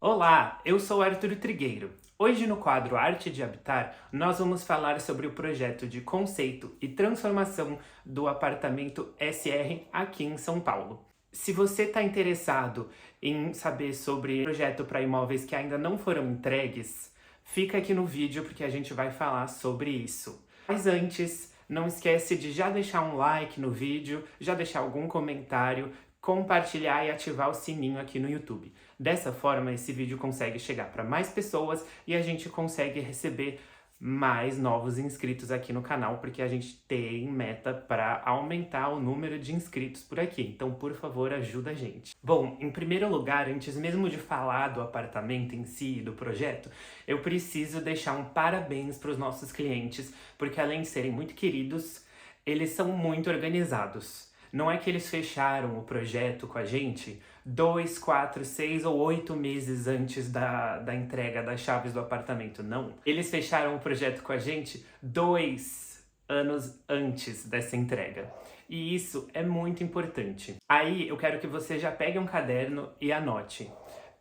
Olá, eu sou Arthur Trigueiro. Hoje no quadro Arte de Habitar, nós vamos falar sobre o projeto de conceito e transformação do apartamento SR aqui em São Paulo. Se você está interessado em saber sobre projeto para imóveis que ainda não foram entregues, fica aqui no vídeo porque a gente vai falar sobre isso. Mas antes, não esquece de já deixar um like no vídeo, já deixar algum comentário, compartilhar e ativar o sininho aqui no YouTube. Dessa forma, esse vídeo consegue chegar para mais pessoas e a gente consegue receber mais novos inscritos aqui no canal, porque a gente tem meta para aumentar o número de inscritos por aqui. Então, por favor, ajuda a gente. Bom, em primeiro lugar, antes mesmo de falar do apartamento em si e do projeto, eu preciso deixar um parabéns para os nossos clientes, porque além de serem muito queridos, eles são muito organizados. Não é que eles fecharam o projeto com a gente 2, 4, 6 ou 8 meses antes da entrega das chaves do apartamento, não. Eles fecharam o projeto com a gente 2 anos antes dessa entrega. E isso é muito importante. Aí eu quero que você já pegue um caderno e anote.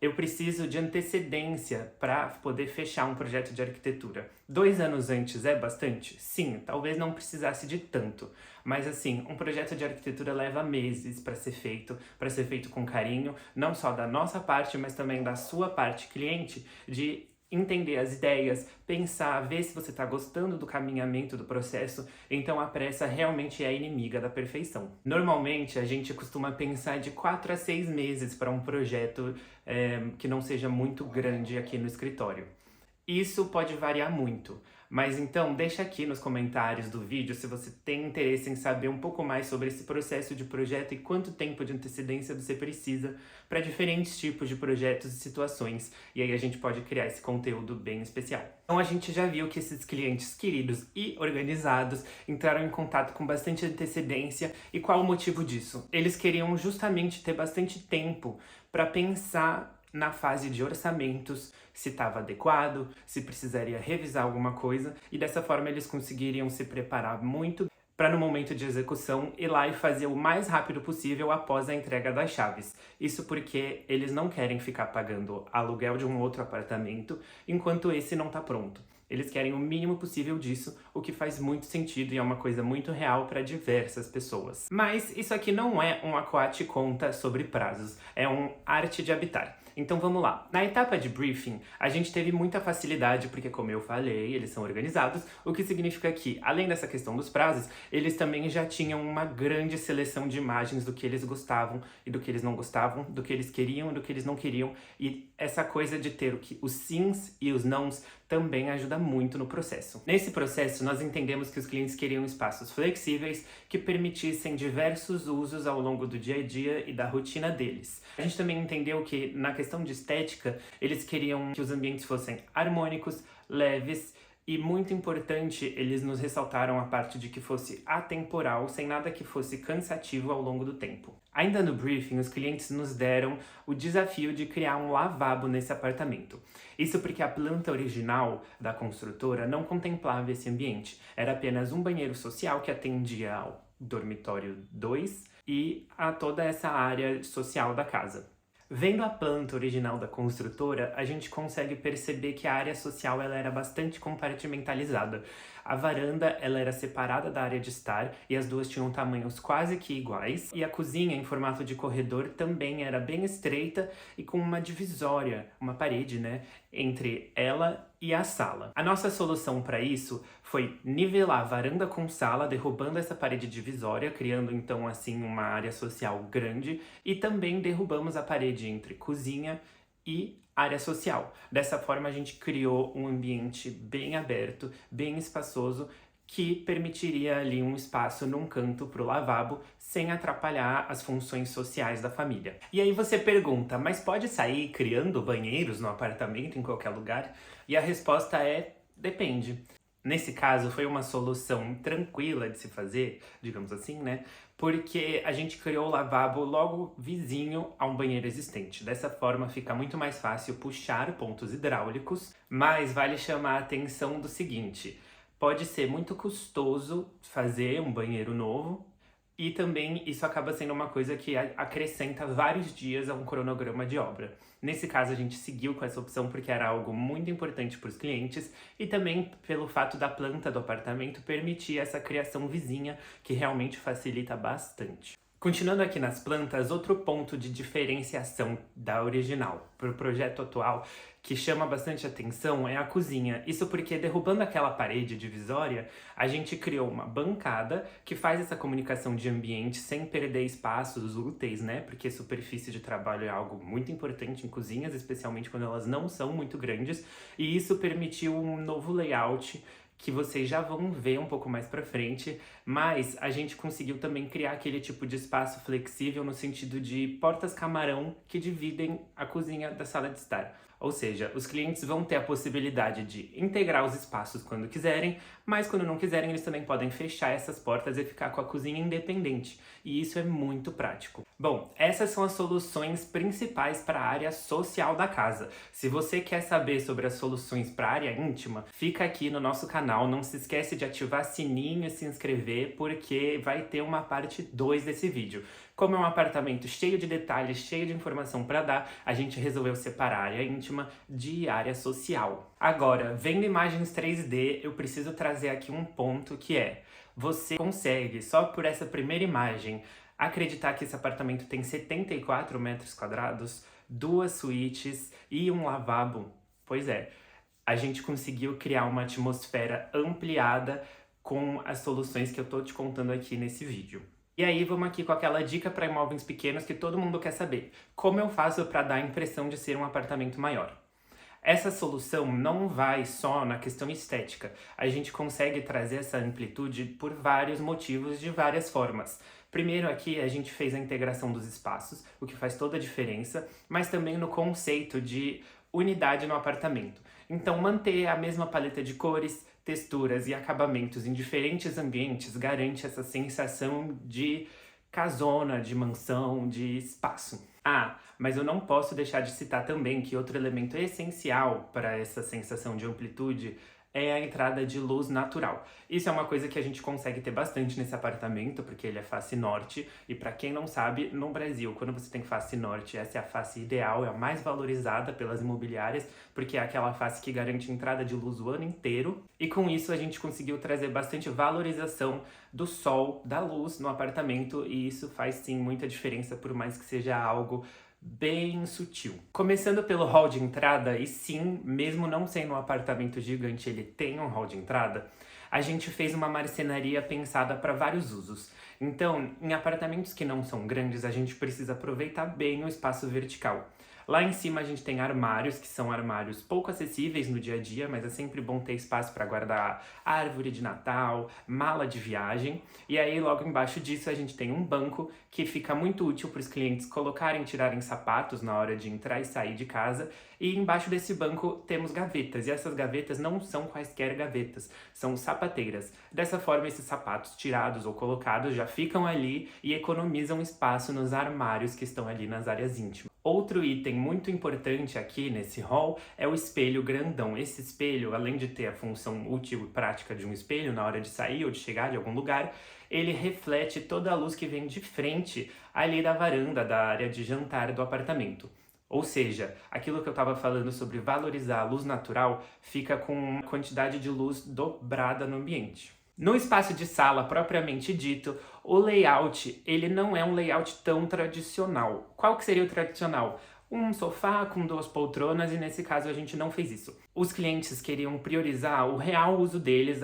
Eu preciso de antecedência para poder fechar um projeto de arquitetura. 2 anos antes é bastante? Sim, talvez não precisasse de tanto. Mas assim, um projeto de arquitetura leva meses para ser feito com carinho, não só da nossa parte, mas também da sua parte cliente, de entender as ideias, pensar, ver se você está gostando do caminhamento do processo. Então a pressa realmente é inimiga da perfeição. Normalmente a gente costuma pensar de 4 a 6 meses para um projeto que não seja muito grande aqui no escritório. Isso pode variar muito, mas então deixa aqui nos comentários do vídeo se você tem interesse em saber um pouco mais sobre esse processo de projeto e quanto tempo de antecedência você precisa para diferentes tipos de projetos e situações, e aí a gente pode criar esse conteúdo bem especial. Então a gente já viu que esses clientes queridos e organizados entraram em contato com bastante antecedência, e qual o motivo disso? Eles queriam justamente ter bastante tempo para pensar na fase de orçamentos, se estava adequado, se precisaria revisar alguma coisa, e dessa forma eles conseguiriam se preparar muito para no momento de execução ir lá e fazer o mais rápido possível após a entrega das chaves. Isso porque eles não querem ficar pagando aluguel de um outro apartamento enquanto esse não está pronto. Eles querem o mínimo possível disso, o que faz muito sentido e é uma coisa muito real para diversas pessoas. Mas isso aqui não é um Aquate Conta sobre prazos, é um Arte de Habitar. Então vamos lá. Na etapa de briefing, a gente teve muita facilidade, porque como eu falei, eles são organizados, o que significa que, além dessa questão dos prazos, eles também já tinham uma grande seleção de imagens do que eles gostavam e do que eles não gostavam, do que eles queriam e do que eles não queriam, e essa coisa de ter os sims e os nãos também ajuda muito no processo. Nesse processo, nós entendemos que os clientes queriam espaços flexíveis que permitissem diversos usos ao longo do dia a dia e da rotina deles. A gente também entendeu que, na questão de estética, eles queriam que os ambientes fossem harmônicos, leves, e muito importante, eles nos ressaltaram a parte de que fosse atemporal, sem nada que fosse cansativo ao longo do tempo. Ainda no briefing, os clientes nos deram o desafio de criar um lavabo nesse apartamento. Isso porque a planta original da construtora não contemplava esse ambiente. Era apenas um banheiro social que atendia ao dormitório 2 e a toda essa área social da casa. Vendo a planta original da construtora, a gente consegue perceber que a área social ela era bastante compartimentalizada. A varanda ela era separada da área de estar e as duas tinham tamanhos quase que iguais. E a cozinha, em formato de corredor, também era bem estreita e com uma divisória, uma parede, entre ela e a sala. A nossa solução para isso foi nivelar a varanda com sala, derrubando essa parede divisória, criando então assim uma área social grande, e também derrubamos a parede entre cozinha e área social. Dessa forma a gente criou um ambiente bem aberto, bem espaçoso, que permitiria ali um espaço num canto para o lavabo, sem atrapalhar as funções sociais da família. E aí você pergunta, mas pode sair criando banheiros no apartamento, em qualquer lugar? E a resposta é, depende. Nesse caso, foi uma solução tranquila de se fazer, digamos assim, porque a gente criou o lavabo logo vizinho a um banheiro existente. Dessa forma fica muito mais fácil puxar pontos hidráulicos, mas vale chamar a atenção do seguinte: pode ser muito custoso fazer um banheiro novo, e também isso acaba sendo uma coisa que acrescenta vários dias a um cronograma de obra. Nesse caso, a gente seguiu com essa opção porque era algo muito importante para os clientes e também pelo fato da planta do apartamento permitir essa criação vizinha, que realmente facilita bastante. Continuando aqui nas plantas, outro ponto de diferenciação da original para o projeto atual que chama bastante atenção é a cozinha. Isso porque, derrubando aquela parede divisória, a gente criou uma bancada que faz essa comunicação de ambiente sem perder espaços úteis, né? Porque superfície de trabalho é algo muito importante em cozinhas, especialmente quando elas não são muito grandes, e isso permitiu um novo layout que vocês já vão ver um pouco mais pra frente, mas a gente conseguiu também criar aquele tipo de espaço flexível no sentido de portas camarão que dividem a cozinha da sala de estar. Ou seja, os clientes vão ter a possibilidade de integrar os espaços quando quiserem, mas quando não quiserem eles também podem fechar essas portas e ficar com a cozinha independente. E isso é muito prático. Bom, essas são as soluções principais para a área social da casa. Se você quer saber sobre as soluções para a área íntima, fica aqui no nosso canal. Não se esquece de ativar sininho e se inscrever, porque vai ter uma parte 2 desse vídeo. Como é um apartamento cheio de detalhes, cheio de informação para dar, a gente resolveu separar a área íntima de área social. Agora, vendo imagens 3D, eu preciso trazer aqui um ponto que é: você consegue, só por essa primeira imagem, acreditar que esse apartamento tem 74 metros quadrados, 2 suítes e um lavabo? Pois é, a gente conseguiu criar uma atmosfera ampliada com as soluções que eu tô te contando aqui nesse vídeo. E aí vamos aqui com aquela dica para imóveis pequenos que todo mundo quer saber. Como eu faço para dar a impressão de ser um apartamento maior? Essa solução não vai só na questão estética. A gente consegue trazer essa amplitude por vários motivos, de várias formas. Primeiro aqui a gente fez a integração dos espaços, o que faz toda a diferença, mas também no conceito de unidade no apartamento. Então manter a mesma paleta de cores, texturas e acabamentos em diferentes ambientes garante essa sensação de casona, de mansão, de espaço. Ah, mas eu não posso deixar de citar também que outro elemento essencial para essa sensação de amplitude é a entrada de luz natural. Isso é uma coisa que a gente consegue ter bastante nesse apartamento, porque ele é face norte, e para quem não sabe, no Brasil, quando você tem face norte, essa é a face ideal, é a mais valorizada pelas imobiliárias, porque é aquela face que garante entrada de luz o ano inteiro, e com isso a gente conseguiu trazer bastante valorização do sol, da luz no apartamento, e isso faz sim muita diferença, por mais que seja algo bem sutil. Começando pelo hall de entrada, e sim, mesmo não sendo um apartamento gigante, ele tem um hall de entrada, a gente fez uma marcenaria pensada para vários usos. Então, em apartamentos que não são grandes, a gente precisa aproveitar bem o espaço vertical. Lá em cima a gente tem armários, que são armários pouco acessíveis no dia a dia, mas é sempre bom ter espaço para guardar árvore de Natal, mala de viagem. E aí logo embaixo disso a gente tem um banco que fica muito útil para os clientes colocarem e tirarem sapatos na hora de entrar e sair de casa. E embaixo desse banco temos gavetas, e essas gavetas não são quaisquer gavetas, são sapateiras. Dessa forma esses sapatos tirados ou colocados já ficam ali e economizam espaço nos armários que estão ali nas áreas íntimas. Outro item muito importante aqui nesse hall é o espelho grandão. Esse espelho, além de ter a função útil e prática de um espelho na hora de sair ou de chegar de algum lugar, ele reflete toda a luz que vem de frente ali da varanda, da área de jantar do apartamento. Ou seja, aquilo que eu estava falando sobre valorizar a luz natural fica com uma quantidade de luz dobrada no ambiente. No espaço de sala propriamente dito, o layout ele não é um layout tão tradicional. Qual que seria o tradicional? Um sofá com 2 poltronas, e nesse caso a gente não fez isso. Os clientes queriam priorizar o real uso deles,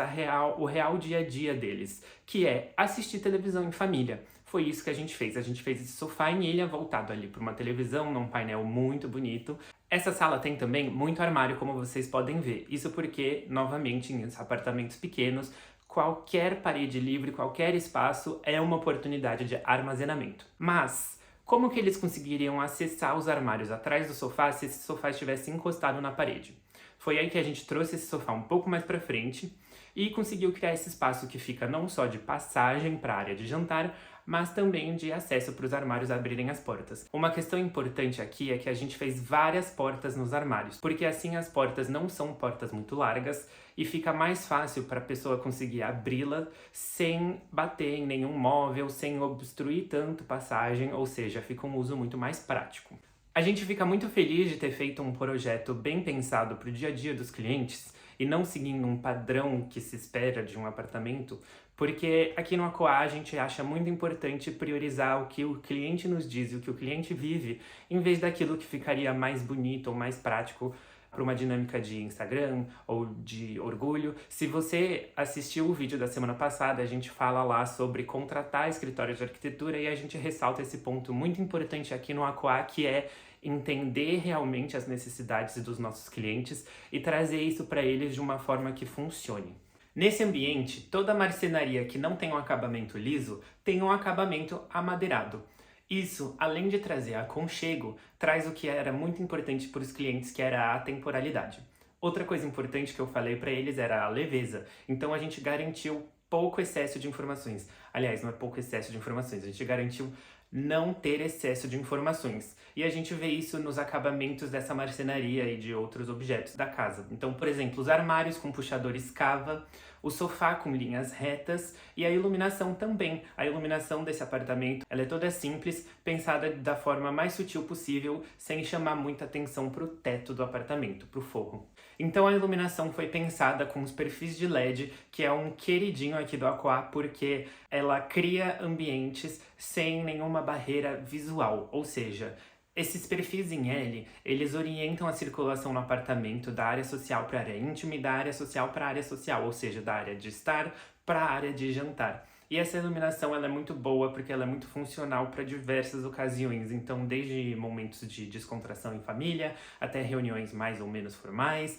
o real dia a dia deles, que é assistir televisão em família. Foi isso que a gente fez. A gente fez esse sofá em ilha voltado ali para uma televisão, num painel muito bonito. Essa sala tem também muito armário, como vocês podem ver. Isso porque, novamente, em apartamentos pequenos, qualquer parede livre, qualquer espaço é uma oportunidade de armazenamento. Mas como que eles conseguiriam acessar os armários atrás do sofá se esse sofá estivesse encostado na parede? Foi aí que a gente trouxe esse sofá um pouco mais para frente e conseguiu criar esse espaço que fica não só de passagem para a área de jantar, mas também de acesso para os armários abrirem as portas. Uma questão importante aqui é que a gente fez várias portas nos armários, porque assim as portas não são portas muito largas e fica mais fácil para a pessoa conseguir abri-la sem bater em nenhum móvel, sem obstruir tanto passagem, ou seja, fica um uso muito mais prático. A gente fica muito feliz de ter feito um projeto bem pensado para o dia a dia dos clientes e não seguindo um padrão que se espera de um apartamento, porque aqui no Akoá a gente acha muito importante priorizar o que o cliente nos diz e o que o cliente vive, em vez daquilo que ficaria mais bonito ou mais prático para uma dinâmica de Instagram ou de orgulho. Se você assistiu o vídeo da semana passada, a gente fala lá sobre contratar escritórios de arquitetura e a gente ressalta esse ponto muito importante aqui no Akoá, que é entender realmente as necessidades dos nossos clientes e trazer isso para eles de uma forma que funcione. Nesse ambiente, toda marcenaria que não tem um acabamento liso tem um acabamento amadeirado. Isso, além de trazer aconchego, traz o que era muito importante para os clientes, que era a temporalidade. Outra coisa importante que eu falei para eles era a leveza. Então a gente garantiu pouco excesso de informações. Aliás, não é pouco excesso de informações, a gente garantiu não ter excesso de informações. E a gente vê isso nos acabamentos dessa marcenaria e de outros objetos da casa. Então, por exemplo, os armários com puxadores cava, o sofá com linhas retas e a iluminação também. A iluminação desse apartamento, ela é toda simples, pensada da forma mais sutil possível, sem chamar muita atenção para o teto do apartamento, para o forro. Então a iluminação foi pensada com os perfis de LED, que é um queridinho aqui do Akoá, porque ela cria ambientes sem nenhuma barreira visual, ou seja, esses perfis em L, eles orientam a circulação no apartamento da área social para a área íntima e da área social para a área social, ou seja, da área de estar para a área de jantar. E essa iluminação ela é muito boa porque ela é muito funcional para diversas ocasiões, então desde momentos de descontração em família, até reuniões mais ou menos formais,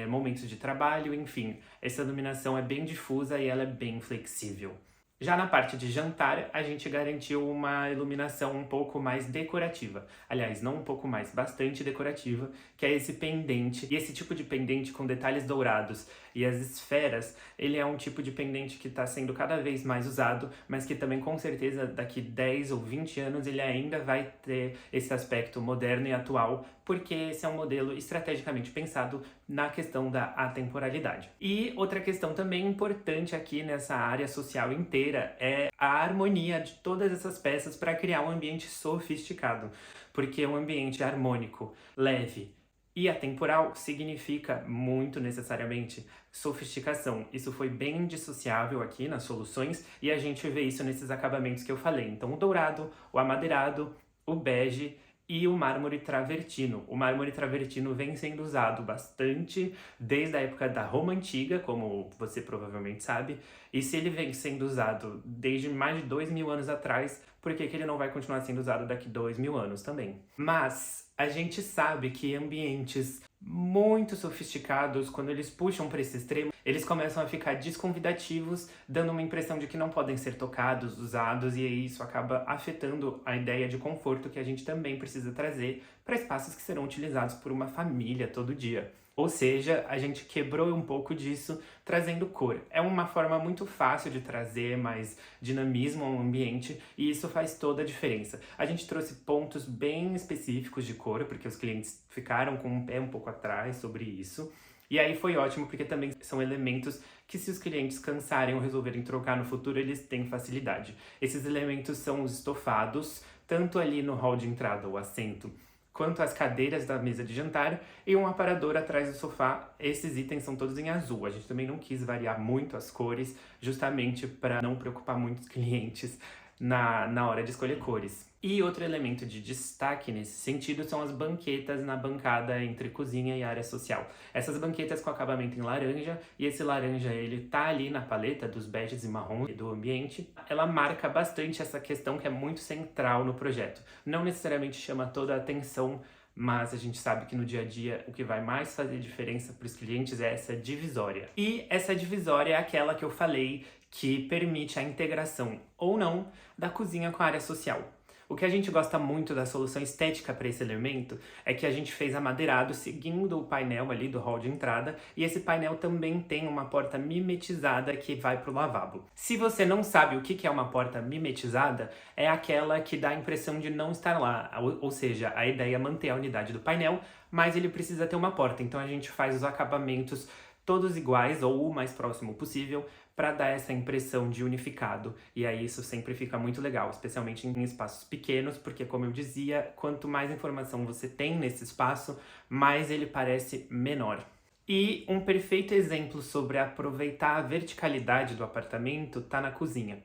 momentos de trabalho, enfim. Essa iluminação é bem difusa e ela é bem flexível. Já na parte de jantar, a gente garantiu uma iluminação um pouco mais decorativa. Aliás, não um pouco mais, bastante decorativa, que é esse pendente. E esse tipo de pendente com detalhes dourados e as esferas, ele é um tipo de pendente que está sendo cada vez mais usado, mas que também com certeza daqui 10 ou 20 anos ele ainda vai ter esse aspecto moderno e atual, porque esse é um modelo estrategicamente pensado na questão da atemporalidade. E outra questão também importante aqui nessa área social inteira é a harmonia de todas essas peças para criar um ambiente sofisticado, porque um ambiente harmônico, leve e atemporal significa muito necessariamente sofisticação. Isso foi bem indissociável aqui nas soluções e a gente vê isso nesses acabamentos que eu falei. Então o dourado, o amadeirado, o bege e o mármore travertino. O mármore travertino vem sendo usado bastante desde a época da Roma Antiga, como você provavelmente sabe, e se ele vem sendo usado desde mais de 2000 anos atrás, por que ele não vai continuar sendo usado daqui 2000 anos também? Mas a gente sabe que ambientes muito sofisticados, quando eles puxam para esse extremo, eles começam a ficar desconvidativos, dando uma impressão de que não podem ser tocados, usados, e aí isso acaba afetando a ideia de conforto que a gente também precisa trazer para espaços que serão utilizados por uma família todo dia. Ou seja, a gente quebrou um pouco disso trazendo cor. É uma forma muito fácil de trazer mais dinamismo ao ambiente e isso faz toda a diferença. A gente trouxe pontos bem específicos de cor, porque os clientes ficaram com um pé um pouco atrás sobre isso. E aí foi ótimo, porque também são elementos que se os clientes cansarem ou resolverem trocar no futuro, eles têm facilidade. Esses elementos são os estofados, tanto ali no hall de entrada, o assento, quanto as cadeiras da mesa de jantar e um aparador atrás do sofá. Esses itens são todos em azul. A gente também não quis variar muito as cores, justamente para não preocupar muitos clientes na hora de escolher cores. E outro elemento de destaque nesse sentido são as banquetas na bancada entre cozinha e área social. Essas banquetas com acabamento em laranja, e esse laranja ele tá ali na paleta dos beges e marrom do ambiente. Ela marca bastante essa questão que é muito central no projeto. Não necessariamente chama toda a atenção, mas a gente sabe que no dia a dia o que vai mais fazer diferença para os clientes é essa divisória. E essa divisória é aquela que eu falei que permite a integração ou não da cozinha com a área social. O que a gente gosta muito da solução estética para esse elemento é que a gente fez amadeirado seguindo o painel ali do hall de entrada, e esse painel também tem uma porta mimetizada que vai para o lavabo. Se você não sabe o que é uma porta mimetizada, é aquela que dá a impressão de não estar lá, ou seja, a ideia é manter a unidade do painel, mas ele precisa ter uma porta, então a gente faz os acabamentos todos iguais ou o mais próximo possível para dar essa impressão de unificado. E aí isso sempre fica muito legal, especialmente em espaços pequenos, porque como eu dizia, quanto mais informação você tem nesse espaço, mais ele parece menor. E um perfeito exemplo sobre aproveitar a verticalidade do apartamento tá na cozinha.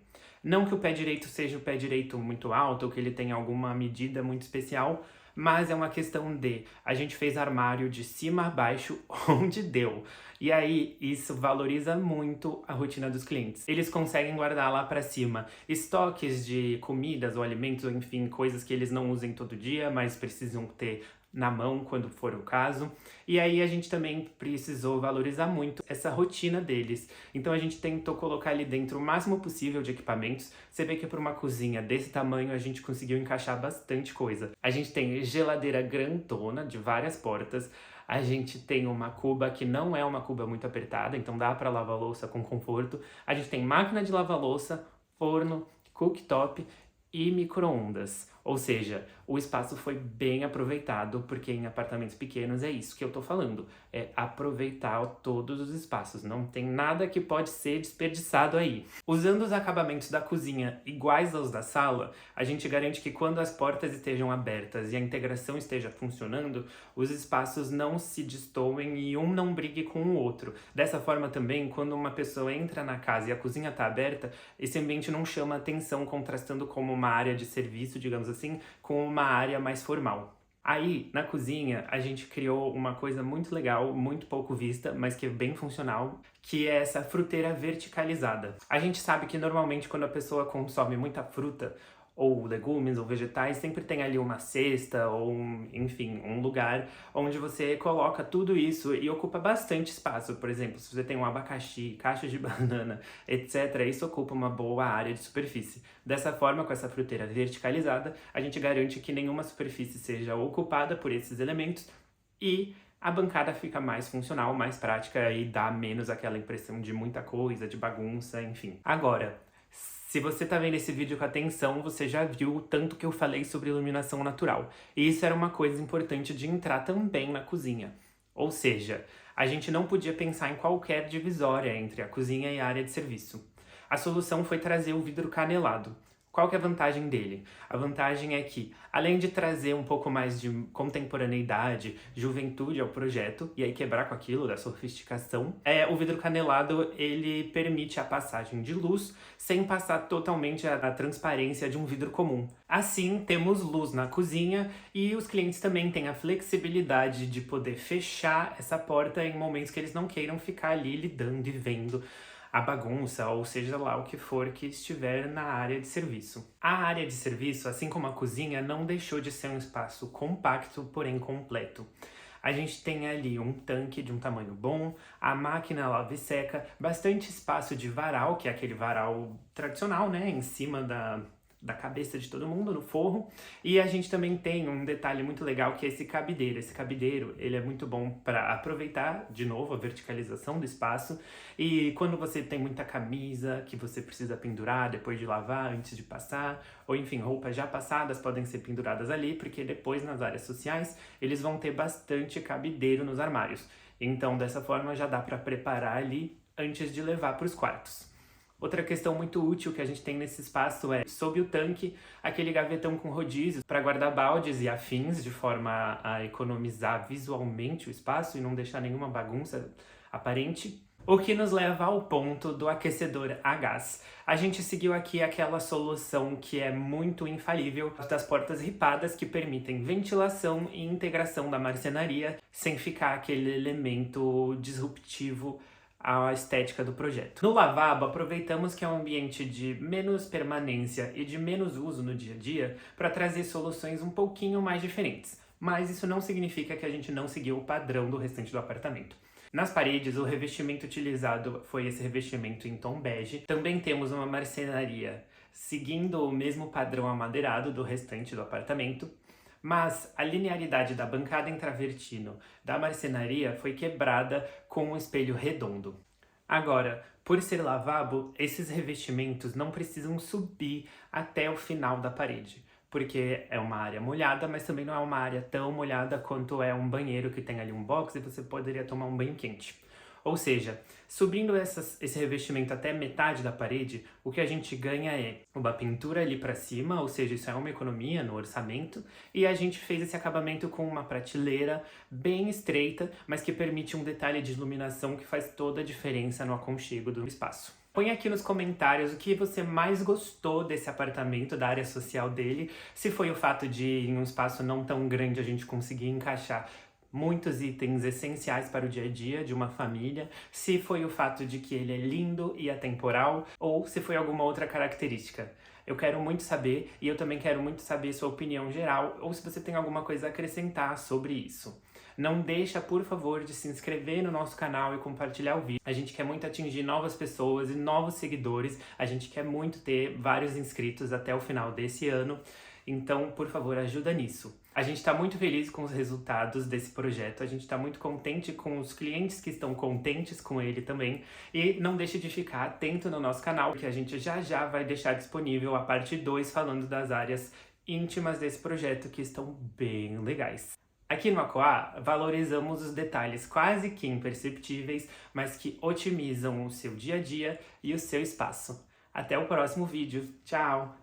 Não que o pé direito seja o pé direito muito alto ou que ele tenha alguma medida muito especial, mas é uma questão de a gente fez armário de cima a baixo onde deu. E aí isso valoriza muito a rotina dos clientes. Eles conseguem guardar lá para cima estoques de comidas ou alimentos, ou enfim, coisas que eles não usem todo dia, mas precisam ter na mão quando for o caso. E aí a gente também precisou valorizar muito essa rotina deles. Então a gente tentou colocar ali dentro o máximo possível de equipamentos. Você vê que para uma cozinha desse tamanho a gente conseguiu encaixar bastante coisa. A gente tem geladeira grandona de várias portas. A gente tem uma cuba que não é uma cuba muito apertada, então dá para lavar louça com conforto. A gente tem máquina de lavar louça, forno, cooktop e micro-ondas. Ou seja, o espaço foi bem aproveitado, porque em apartamentos pequenos é isso que eu tô falando. É aproveitar todos os espaços. Não tem nada que pode ser desperdiçado aí. Usando os acabamentos da cozinha iguais aos da sala, a gente garante que quando as portas estejam abertas e a integração esteja funcionando, os espaços não se destoem e um não brigue com o outro. Dessa forma também, quando uma pessoa entra na casa e a cozinha tá aberta, esse ambiente não chama atenção, contrastando como uma área de serviço, digamos assim, com uma área mais formal. Aí, na cozinha, a gente criou uma coisa muito legal, muito pouco vista, mas que é bem funcional, que é essa fruteira verticalizada. A gente sabe que normalmente quando a pessoa consome muita fruta, ou legumes, ou vegetais, sempre tem ali uma cesta, ou enfim, um lugar onde você coloca tudo isso e ocupa bastante espaço. Por exemplo, se você tem um abacaxi, caixa de banana, etc., isso ocupa uma boa área de superfície. Dessa forma, com essa fruteira verticalizada, a gente garante que nenhuma superfície seja ocupada por esses elementos e a bancada fica mais funcional, mais prática e dá menos aquela impressão de muita coisa, de bagunça, enfim. Agora, se você tá vendo esse vídeo com atenção, você já viu o tanto que eu falei sobre iluminação natural. E isso era uma coisa importante de entrar também na cozinha. Ou seja, a gente não podia pensar em qualquer divisória entre a cozinha e a área de serviço. A solução foi trazer o vidro canelado. Qual que é a vantagem dele? A vantagem é que, além de trazer um pouco mais de contemporaneidade, juventude ao projeto, e aí quebrar com aquilo da sofisticação, o vidro canelado ele permite a passagem de luz sem passar totalmente a transparência de um vidro comum. Assim, temos luz na cozinha e os clientes também têm a flexibilidade de poder fechar essa porta em momentos que eles não queiram ficar ali lidando e vendo a bagunça, ou seja lá o que for que estiver na área de serviço. A área de serviço, assim como a cozinha, não deixou de ser um espaço compacto, porém completo. A gente tem ali um tanque de um tamanho bom, a máquina lava e seca, bastante espaço de varal, que é aquele varal tradicional, né, em cima da cabeça de todo mundo, no forro. E a gente também tem um detalhe muito legal que é esse cabideiro. Esse cabideiro, ele é muito bom para aproveitar, de novo, a verticalização do espaço. E quando você tem muita camisa que você precisa pendurar depois de lavar, antes de passar, ou enfim, roupas já passadas podem ser penduradas ali, porque depois nas áreas sociais eles vão ter bastante cabideiro nos armários. Então, dessa forma, já dá para preparar ali antes de levar para os quartos. Outra questão muito útil que a gente tem nesse espaço é, sob o tanque, aquele gavetão com rodízios para guardar baldes e afins, de forma a economizar visualmente o espaço e não deixar nenhuma bagunça aparente. O que nos leva ao ponto do aquecedor a gás. A gente seguiu aqui aquela solução que é muito infalível das portas ripadas que permitem ventilação e integração da marcenaria sem ficar aquele elemento disruptivo à estética do projeto. No lavabo, aproveitamos que é um ambiente de menos permanência e de menos uso no dia a dia para trazer soluções um pouquinho mais diferentes. Mas isso não significa que a gente não seguiu o padrão do restante do apartamento. Nas paredes, o revestimento utilizado foi esse revestimento em tom bege. Também temos uma marcenaria seguindo o mesmo padrão amadeirado do restante do apartamento, mas a linearidade da bancada em travertino da marcenaria foi quebrada com um espelho redondo. Agora, por ser lavabo, esses revestimentos não precisam subir até o final da parede, porque é uma área molhada, mas também não é uma área tão molhada quanto é um banheiro que tem ali um box e você poderia tomar um banho quente. Ou seja, subindo esse revestimento até metade da parede, o que a gente ganha é uma pintura ali para cima, ou seja, isso é uma economia no orçamento, e a gente fez esse acabamento com uma prateleira bem estreita, mas que permite um detalhe de iluminação que faz toda a diferença no aconchego do espaço. Põe aqui nos comentários o que você mais gostou desse apartamento, da área social dele, se foi o fato de em um espaço não tão grande a gente conseguir encaixar muitos itens essenciais para o dia a dia de uma família, se foi o fato de que ele é lindo e atemporal, ou se foi alguma outra característica. Eu quero muito saber, e eu também quero muito saber sua opinião geral, ou se você tem alguma coisa a acrescentar sobre isso. Não deixa, por favor, de se inscrever no nosso canal e compartilhar o vídeo. A gente quer muito atingir novas pessoas e novos seguidores. A gente quer muito ter vários inscritos até o final desse ano. Então, por favor, ajuda nisso. A gente está muito feliz com os resultados desse projeto, a gente está muito contente com os clientes que estão contentes com ele também. E não deixe de ficar atento no nosso canal, que a gente já vai deixar disponível a parte 2 falando das áreas íntimas desse projeto, que estão bem legais. Aqui no Akoá, valorizamos os detalhes quase que imperceptíveis, mas que otimizam o seu dia a dia e o seu espaço. Até o próximo vídeo. Tchau!